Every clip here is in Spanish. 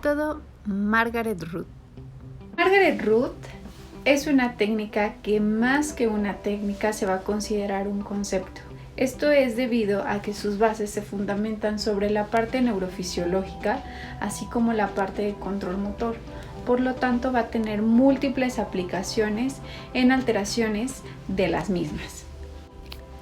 Método Margaret Root. Margaret Root es una técnica que más que una técnica se va a considerar un concepto. Esto es debido a que sus bases se fundamentan sobre la parte neurofisiológica, así como la parte de control motor. Por lo tanto, va a tener múltiples aplicaciones en alteraciones de las mismas.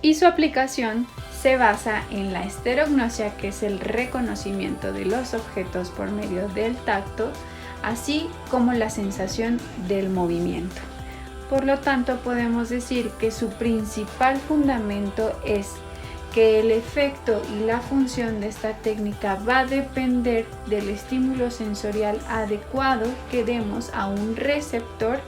Y su aplicación se basa en la estereognosia, que es el reconocimiento de los objetos por medio del tacto, así como la sensación del movimiento. Por lo tanto, podemos decir que su principal fundamento es que el efecto y la función de esta técnica va a depender del estímulo sensorial adecuado que demos a un receptor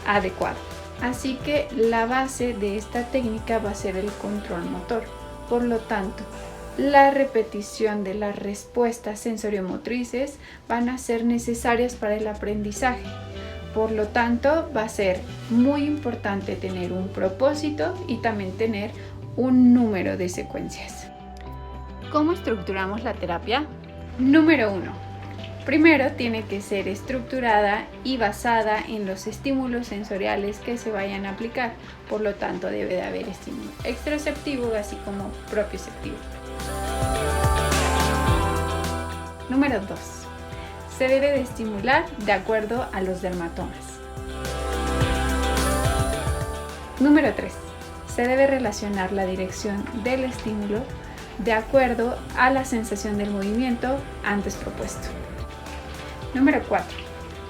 adecuado. Así que la base de esta técnica va a ser el control motor. Por lo tanto, la repetición de las respuestas sensoriomotrices van a ser necesarias para el aprendizaje. Por lo tanto, va a ser muy importante tener un propósito y también tener un número de secuencias. ¿Cómo estructuramos la terapia? Número 1. Primero tiene que ser estructurada y basada en los estímulos sensoriales que se vayan a aplicar. Por lo tanto, debe de haber estímulo extraceptivo así como propioceptivo. Número 2. Se debe de estimular de acuerdo a los dermatomas. Número 3. Se debe relacionar la dirección del estímulo de acuerdo a la sensación del movimiento antes propuesto. Número 4.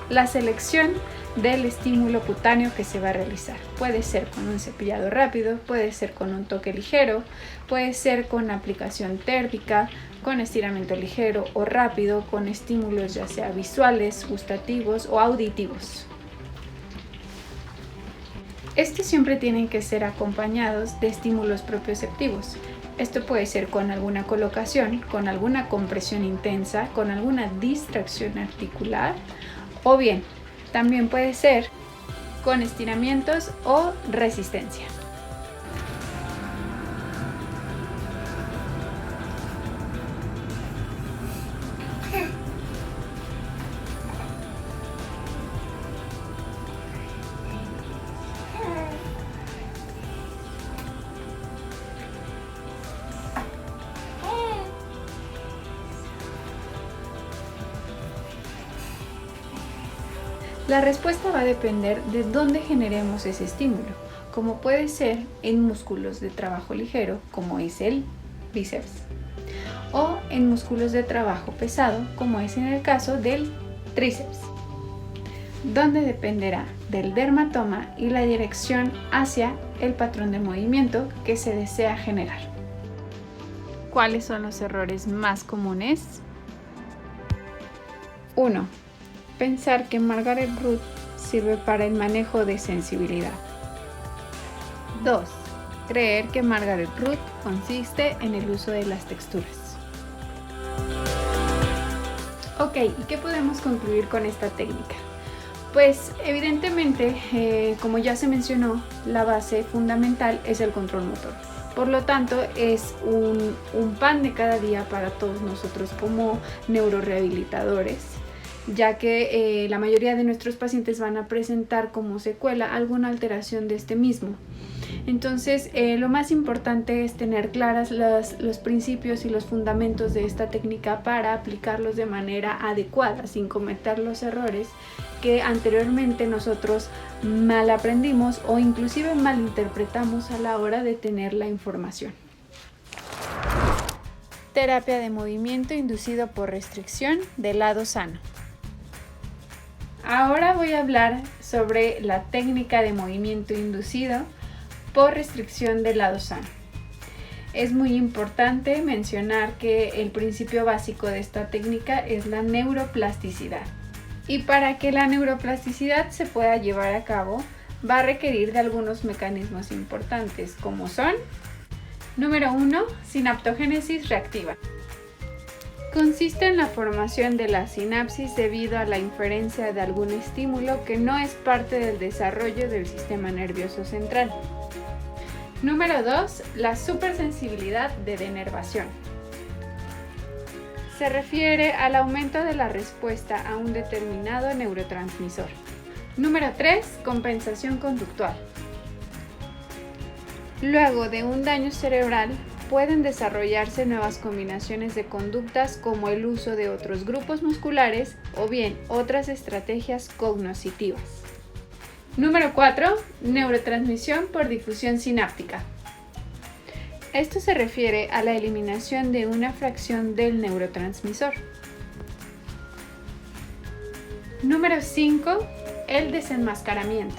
La selección del estímulo cutáneo que se va a realizar. Puede ser con un cepillado rápido, puede ser con un toque ligero, puede ser con aplicación térmica, con estiramiento ligero o rápido, con estímulos ya sea visuales, gustativos o auditivos. Estos siempre tienen que ser acompañados de estímulos propioceptivos. Esto puede ser con alguna colocación, con alguna compresión intensa, con alguna distracción articular o bien también puede ser con estiramientos o resistencia. La respuesta va a depender de dónde generemos ese estímulo, como puede ser en músculos de trabajo ligero, como es el bíceps, o en músculos de trabajo pesado, como es en el caso del tríceps, donde dependerá del dermatoma y la dirección hacia el patrón de movimiento que se desea generar. ¿Cuáles son los errores más comunes? 1. Pensar que Margaret Root sirve para el manejo de sensibilidad. 2. Creer que Margaret Root consiste en el uso de las texturas. Ok, ¿y qué podemos concluir con esta técnica? Pues evidentemente, como ya se mencionó, la base fundamental es el control motor. Por lo tanto, es un pan de cada día para todos nosotros como neurorehabilitadores, ya que la mayoría de nuestros pacientes van a presentar como secuela alguna alteración de este mismo. Entonces, lo más importante es tener claras los principios y los fundamentos de esta técnica para aplicarlos de manera adecuada, sin cometer los errores que anteriormente nosotros mal aprendimos o inclusive malinterpretamos a la hora de tener la información. Terapia de movimiento inducido por restricción del lado sano. Ahora voy a hablar sobre la técnica de movimiento inducido por restricción del lado sano. Es muy importante mencionar que el principio básico de esta técnica es la neuroplasticidad. Y para que la neuroplasticidad se pueda llevar a cabo, va a requerir de algunos mecanismos importantes, como son: número 1, sinaptogénesis reactiva. Consiste en la formación de la sinapsis debido a la inferencia de algún estímulo que no es parte del desarrollo del sistema nervioso central. Número 2, la supersensibilidad de denervación. Se refiere al aumento de la respuesta a un determinado neurotransmisor. Número 3. Compensación conductual. Luego de un daño cerebral, pueden desarrollarse nuevas combinaciones de conductas como el uso de otros grupos musculares o bien otras estrategias cognitivas. Número 4. Neurotransmisión por difusión sináptica. Esto se refiere a la eliminación de una fracción del neurotransmisor. Número 5. El desenmascaramiento.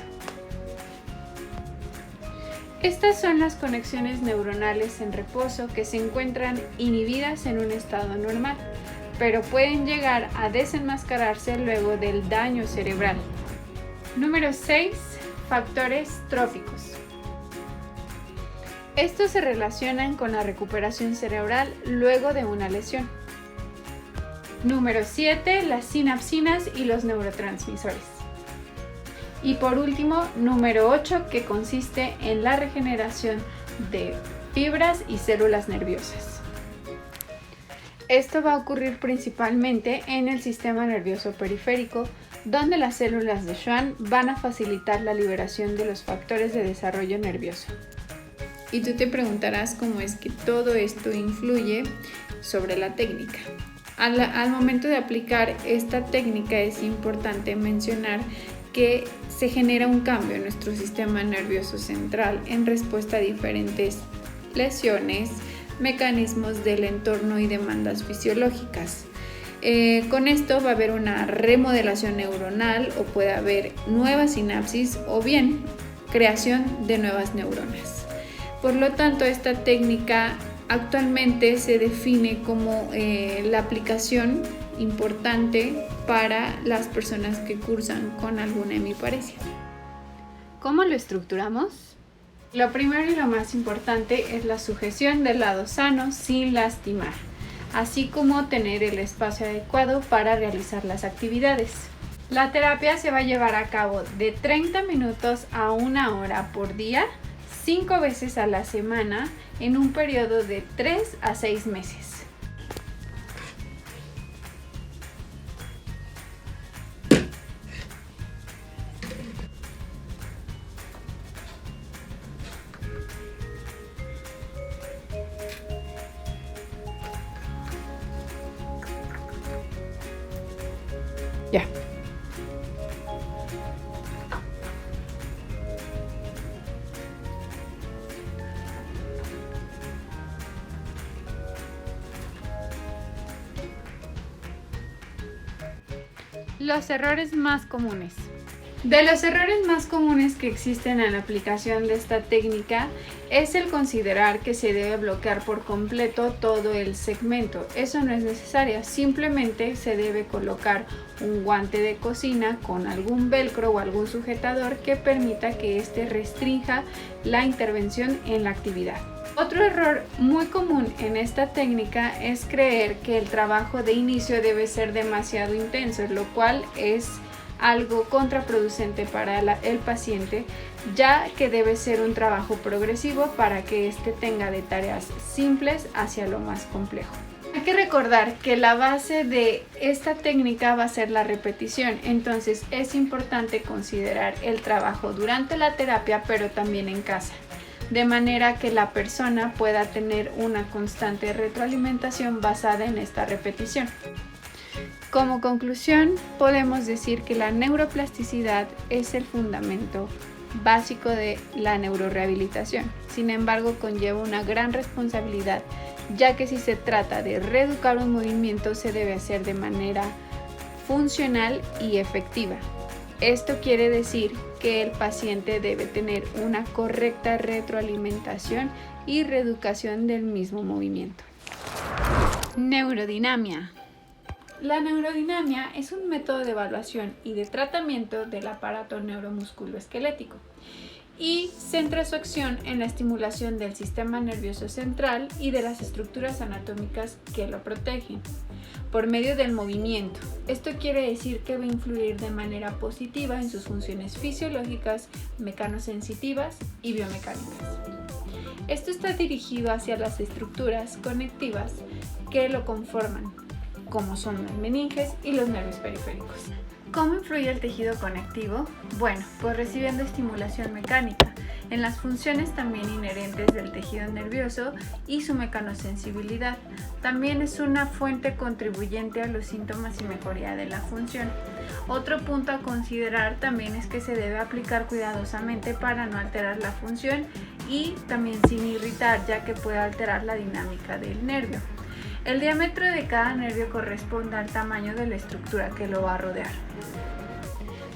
Estas son las conexiones neuronales en reposo que se encuentran inhibidas en un estado normal, pero pueden llegar a desenmascararse luego del daño cerebral. Número 6. Factores tróficos. Estos se relacionan con la recuperación cerebral luego de una lesión. Número 7. Las sinapsinas y los neurotransmisores. Y por último, número 8, que consiste en la regeneración de fibras y células nerviosas. Esto va a ocurrir principalmente en el sistema nervioso periférico, donde las células de Schwann van a facilitar la liberación de los factores de desarrollo nervioso. Y tú te preguntarás cómo es que todo esto influye sobre la técnica. Al momento de aplicar esta técnica es importante mencionar que se genera un cambio en nuestro sistema nervioso central en respuesta a diferentes lesiones, mecanismos del entorno y demandas fisiológicas. Con esto va a haber una remodelación neuronal o puede haber nuevas sinapsis o bien creación de nuevas neuronas. Por lo tanto, esta técnica actualmente se define como la aplicación importante para las personas que cursan con alguna hemiparesia. ¿Cómo lo estructuramos? Lo primero y lo más importante es la sujeción del lado sano sin lastimar, así como tener el espacio adecuado para realizar las actividades. La terapia se va a llevar a cabo de 30 minutos a 1 hora por día, 5 veces a la semana, en un periodo de 3 a 6 meses. Ya. Los errores más comunes. De los errores más comunes que existen en la aplicación de esta técnica es el considerar que se debe bloquear por completo todo el segmento. Eso no es necesario, simplemente se debe colocar un guante de cocina con algún velcro o algún sujetador que permita que éste restrinja la intervención en la actividad. Otro error muy común en esta técnica es creer que el trabajo de inicio debe ser demasiado intenso, lo cual es algo contraproducente para el paciente, ya que debe ser un trabajo progresivo para que éste tenga de tareas simples hacia lo más complejo. Hay que recordar que la base de esta técnica va a ser la repetición, entonces es importante considerar el trabajo durante la terapia, pero también en casa, de manera que la persona pueda tener una constante retroalimentación basada en esta repetición. Como conclusión, podemos decir que la neuroplasticidad es el fundamento básico de la neurorehabilitación. Sin embargo, conlleva una gran responsabilidad, ya que si se trata de reeducar un movimiento, se debe hacer de manera funcional y efectiva. Esto quiere decir que el paciente debe tener una correcta retroalimentación y reeducación del mismo movimiento. Neurodinamia. La neurodinamia es un método de evaluación y de tratamiento del aparato neuromusculoesquelético y centra su acción en la estimulación del sistema nervioso central y de las estructuras anatómicas que lo protegen por medio del movimiento. Esto quiere decir que va a influir de manera positiva en sus funciones fisiológicas, mecanosensitivas y biomecánicas. Esto está dirigido hacia las estructuras conectivas que lo conforman, como son las meninges y los nervios periféricos. ¿Cómo influye el tejido conectivo? Bueno, pues recibiendo estimulación mecánica en las funciones también inherentes del tejido nervioso y su mecanosensibilidad. También es una fuente contribuyente a los síntomas y mejoría de la función. Otro punto a considerar también es que se debe aplicar cuidadosamente para no alterar la función y también sin irritar, ya que puede alterar la dinámica del nervio. El diámetro de cada nervio corresponde al tamaño de la estructura que lo va a rodear.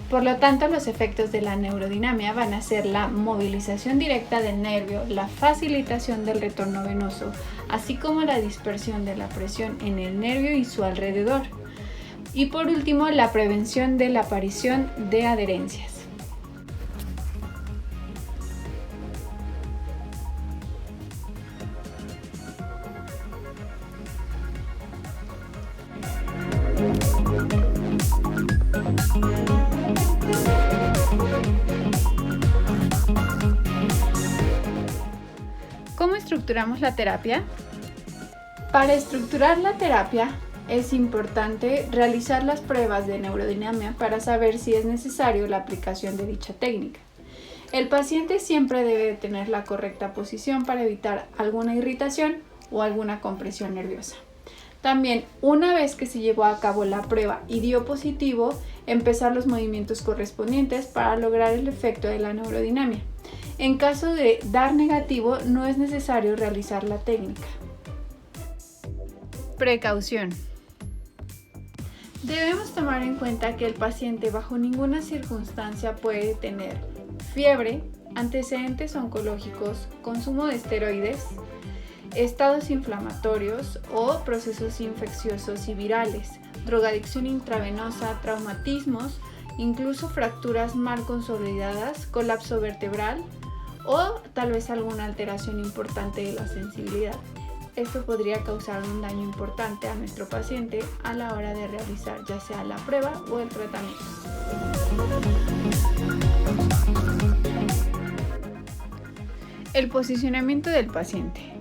Por lo tanto, los efectos de la neurodinamia van a ser la movilización directa del nervio, la facilitación del retorno venoso, así como la dispersión de la presión en el nervio y su alrededor. Y por último, la prevención de la aparición de adherencias. ¿Cómo estructuramos la terapia? Para estructurar la terapia es importante realizar las pruebas de neurodinamia para saber si es necesario la aplicación de dicha técnica. El paciente siempre debe tener la correcta posición para evitar alguna irritación o alguna compresión nerviosa. También, una vez que se llevó a cabo la prueba y dio positivo, empezar los movimientos correspondientes para lograr el efecto de la neurodinamia. En caso de dar negativo, no es necesario realizar la técnica. Precaución. Debemos tomar en cuenta que el paciente bajo ninguna circunstancia puede tener fiebre, antecedentes oncológicos, consumo de esteroides, estados inflamatorios o procesos infecciosos y virales, drogadicción intravenosa, traumatismos, incluso fracturas mal consolidadas, colapso vertebral o tal vez alguna alteración importante de la sensibilidad. Esto podría causar un daño importante a nuestro paciente a la hora de realizar ya sea la prueba o el tratamiento. El posicionamiento del paciente.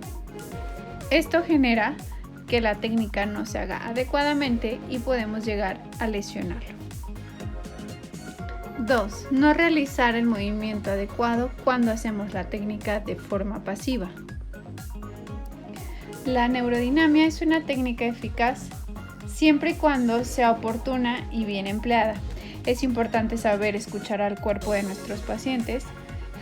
Esto genera que la técnica no se haga adecuadamente y podemos llegar a lesionarlo. 2. No realizar el movimiento adecuado cuando hacemos la técnica de forma pasiva. La neurodinamia es una técnica eficaz siempre y cuando sea oportuna y bien empleada. Es importante saber escuchar al cuerpo de nuestros pacientes.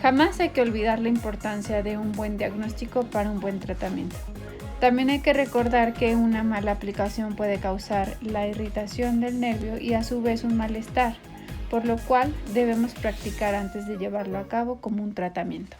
Jamás hay que olvidar la importancia de un buen diagnóstico para un buen tratamiento. También hay que recordar que una mala aplicación puede causar la irritación del nervio y a su vez un malestar, por lo cual debemos practicar antes de llevarlo a cabo como un tratamiento.